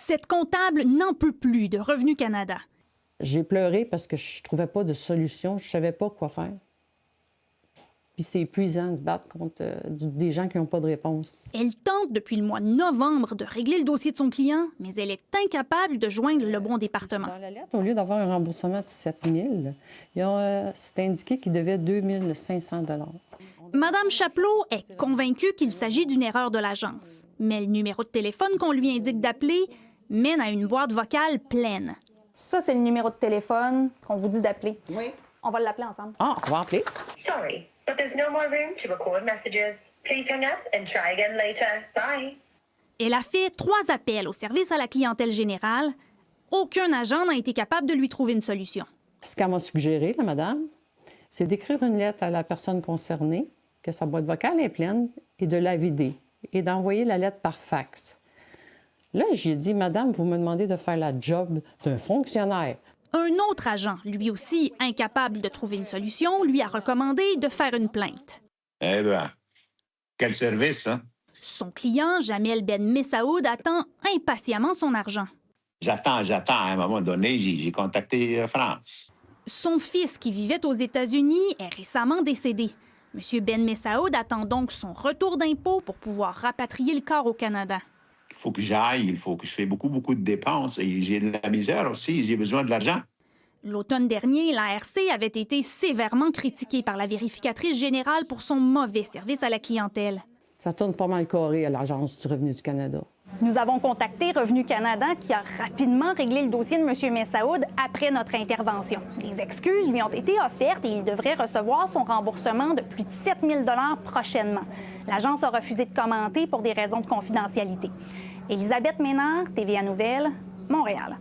Cette comptable n'en peut plus de Revenu Canada. J'ai pleuré parce que je ne trouvais pas de solution, je ne savais pas quoi faire. Puis c'est épuisant de se battre contre des gens qui n'ont pas de réponse. Elle tente depuis le mois de novembre de régler le dossier de son client, mais elle est incapable de joindre le bon département. Dans la lettre, au lieu d'avoir un remboursement de 7 000, c'est indiqué qu'il devait 2 500 $. Madame Chapelot est convaincue qu'il s'agit d'une erreur de l'agence. Mais le numéro de téléphone qu'on lui indique d'appeler mène à une boîte vocale pleine. Ça, c'est le numéro de téléphone qu'on vous dit d'appeler. Oui. On va l'appeler ensemble. Ah, on va appeler. Sorry, but there's no more room to record messages. Please hang up and try again later. Bye. Elle a fait 3 appels au service à la clientèle générale. Aucun agent n'a été capable de lui trouver une solution. Ce qu'elle m'a suggéré, la madame, c'est d'écrire une lettre à la personne concernée, que sa boîte vocale est pleine, et de la vider, et d'envoyer la lettre par fax. Là, j'ai dit, madame, vous me demandez de faire la job d'un fonctionnaire. Un autre agent, lui aussi incapable de trouver une solution, lui a recommandé de faire une plainte. Eh bien, quel service, hein? Son client, Jamel Ben Messaoud, attend impatiemment son argent. J'attends. À un moment donné, j'ai contacté France. Son fils, qui vivait aux États-Unis, est récemment décédé. M. Ben Messaoud attend donc son retour d'impôt pour pouvoir rapatrier le corps au Canada. Il faut que j'aille, il faut que je fasse beaucoup de dépenses. Et j'ai de la misère aussi, j'ai besoin de l'argent. L'automne dernier, l'ARC avait été sévèrement critiquée par la vérificatrice générale pour son mauvais service à la clientèle. Ça tourne pas mal carré à l'Agence du revenu du Canada. Nous avons contacté Revenu Canada qui a rapidement réglé le dossier de M. Messaoud après notre intervention. Les excuses lui ont été offertes et il devrait recevoir son remboursement de plus de 7 000 $ prochainement. L'agence a refusé de commenter pour des raisons de confidentialité. Élisabeth Ménard, TVA Nouvelles, Montréal.